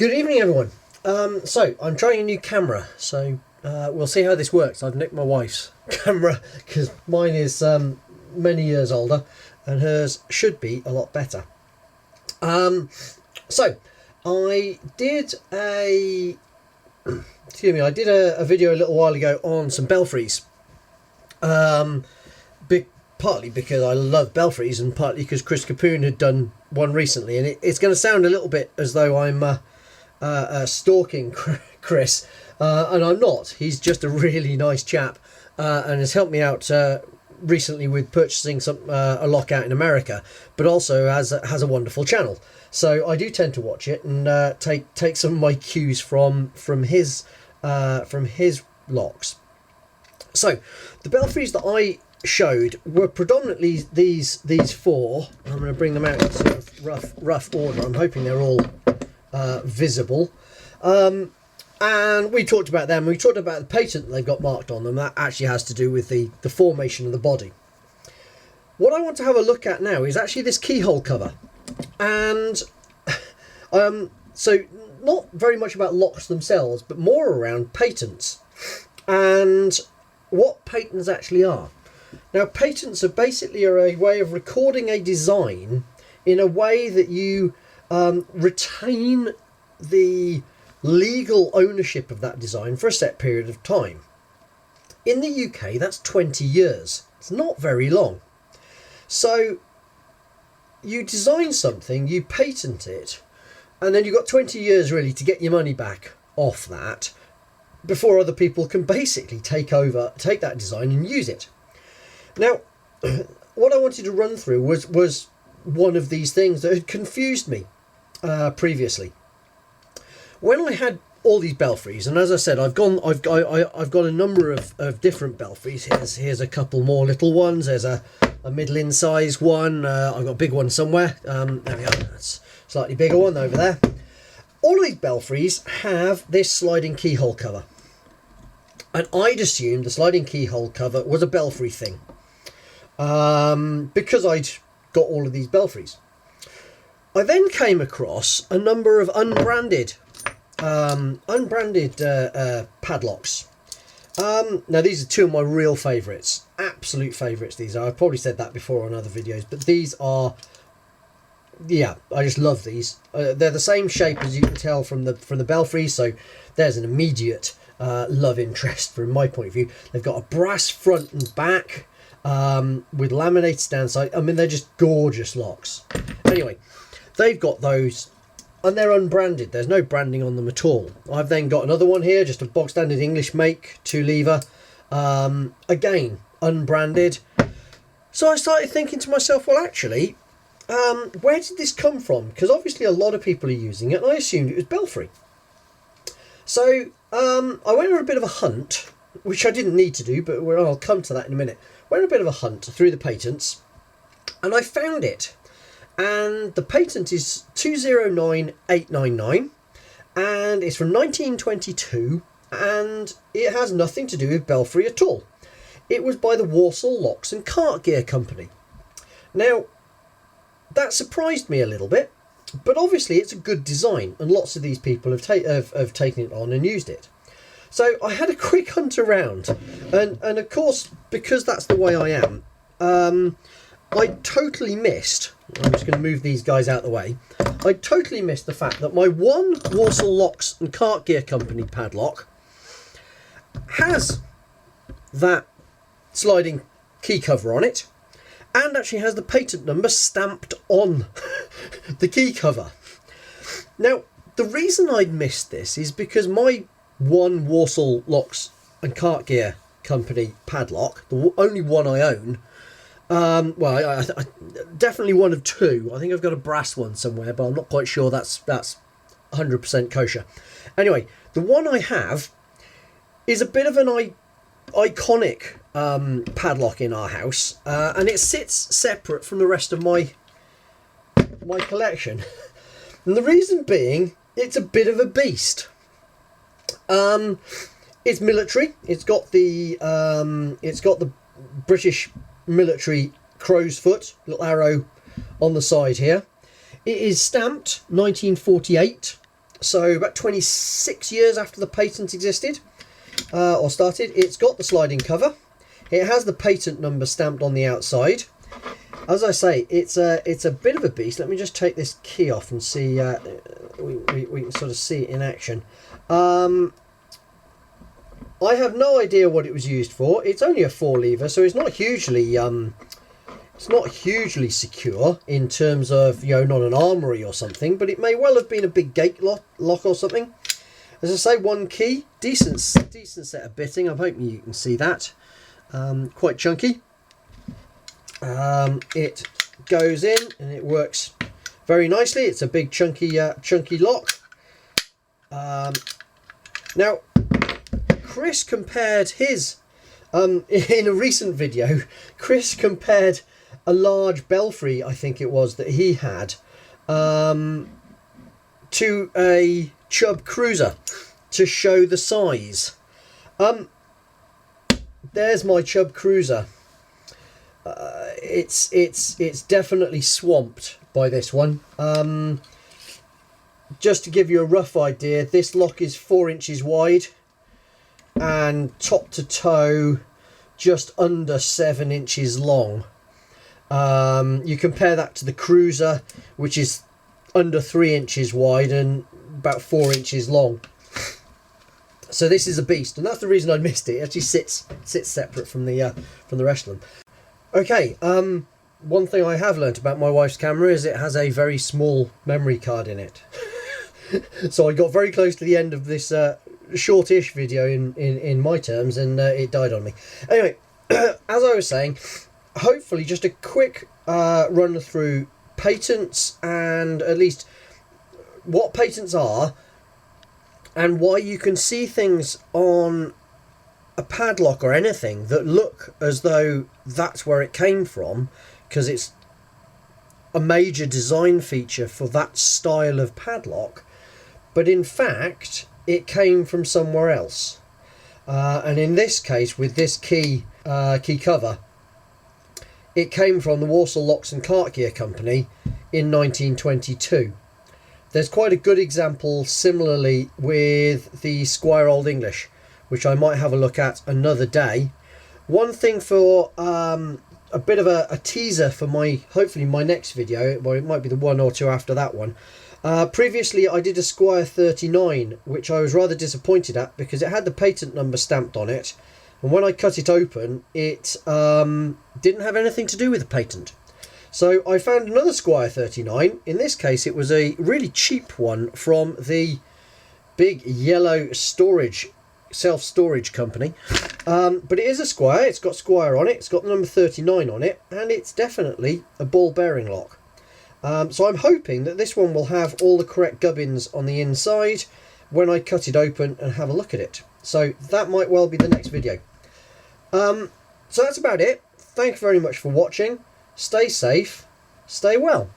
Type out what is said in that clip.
Good evening, everyone. So I'm trying a new camera, so we'll see how this works. I've nicked my wife's camera because mine is many years older and hers should be a lot better. So I did a I did a video a little while ago on some belfries. Partly because I love belfries and partly because Chris Capoon had done one recently, and it's going to sound a little bit as though I'm stalking Chris, and I'm not. He's just a really nice chap and has helped me out recently with purchasing a lock out in America, but also has a wonderful channel. So I do tend to watch it and take some of my cues from his locks. So the belfries that I showed were predominantly these four. I'm going to bring them out in sort of rough order. I'm hoping they're all visible. And we talked about them. We talked about the patent that they've got marked on them. That actually has to do with the formation of the body. What I want to have a look at now is actually this keyhole cover. And so not very much about locks themselves, but more around patents and what patents actually are. Now, patents are basically a way of recording a design in a way that you retain the legal ownership of that design for a set period of time. In the UK, that's 20 years. It's not very long. So you design something, you patent it, and then you've got 20 years really to get your money back off that before other people can basically take that design and use it. Now, what I wanted to run through was one of these things that had confused me previously. When I had all these belfries, and as I said, I've got a number of different belfries. Here's a couple more little ones. There's a middling size one. I've got a big one somewhere. There we are. That's a slightly bigger one over there. All of these belfries have this sliding keyhole cover, and I'd assumed the sliding keyhole cover was a belfry thing. Because I'd got all of these belfries. I then came across a number of unbranded padlocks. Now these are two of my real favourites, absolute favourites these are. I've probably said that before on other videos, but these are, yeah, I just love these. They're the same shape as you can tell from the belfries, so there's an immediate love interest from my point of view. They've got a brass front and back, with laminated stand side. I mean, they're just gorgeous locks. Anyway, they've got those and they're unbranded. There's no branding on them at all. I've then got another one here, just a bog standard English make, 2 lever, again unbranded. So I started thinking to myself, well, actually, where did this come from? Because obviously a lot of people are using it, and I assumed it was Belfry. So I went on a bit of a hunt, which I didn't need to do, but I'll come to that in a minute. Went a bit of a hunt through the patents, and I found it. And the patent is 209899, and it's from 1922, and it has nothing to do with Belfry at all. It was by the Walsall Locks and Cart Gear Company. Now, that surprised me a little bit, but obviously it's a good design, and lots of these people have taken it on and used it. So I had a quick hunt around, and of course, because that's the way I am, I totally missed, I'm just going to move these guys out of the way, I totally missed the fact that my one Walsall Locks and Cart Gear Company padlock has that sliding key cover on it, and actually has the patent number stamped on the key cover. Now, the reason I'd missed this is because my one Walsall Locks and Cart Gear Company padlock, the only one I own, I definitely one of two. I think I've got a brass one somewhere, but I'm not quite sure that's 100% kosher. Anyway, the one I have is a bit of an iconic padlock in our house, and it sits separate from the rest of my collection. And the reason being, it's a bit of a beast. It's military. It's got the British military crow's foot, little arrow on the side here. It is stamped 1948. So about 26 years after the patent existed, or started. It's got the sliding cover. It has the patent number stamped on the outside. As I say, it's a bit of a beast. Let me just take this key off and see. We can sort of see it in action. I have no idea what it was used for. It's only a 4-lever, so it's not hugely secure in terms of, you know, not an armory or something, but it may well have been a big gate lock or something. As I say, one key, decent set of bitting. I'm hoping you can see that. Quite chunky. It goes in and it works very nicely. It's a big chunky lock. Now, Chris compared his in a recent video. Chris compared a large Belfrey, I think it was, that he had to a Chubb cruiser to show the size. There's my Chubb cruiser. It's definitely swamped by this one. Just to give you a rough idea, this lock is 4 inches wide and top to toe just under 7 inches long. You compare that to the cruiser, which is under 3 inches wide and about 4 inches long. So this is a beast, and that's the reason I missed it. It actually sits separate from the rest of them. Okay, one thing I have learnt about my wife's camera is it has a very small memory card in it. So I got very close to the end of this shortish video in my terms, and it died on me. Anyway, as I was saying, hopefully just a quick run through patents, and at least what patents are and why you can see things on a padlock or anything that look as though that's where it came from, because it's a major design feature for that style of padlock, but in fact it came from somewhere else. And in this case, with this key cover, it came from the Walsall Locks and Cart Gear Company in 1922. There's quite a good example similarly with the Squire Old English, which I might have a look at another day. One thing for a bit of a teaser for hopefully my next video, well, it might be the one or two after that one. Previously I did a Squire 39, which I was rather disappointed at because it had the patent number stamped on it, and when I cut it open it didn't have anything to do with the patent. So I found another Squire 39. In this case it was a really cheap one from the big yellow self-storage company, but it is a Squire. It's got Squire on it, it's got the number 39 on it, and it's definitely a ball bearing lock. So I'm hoping that this one will have all the correct gubbins on the inside when I cut it open and have a look at it. So that might well be the next video. So that's about it. Thank you very much for watching. Stay safe, stay well.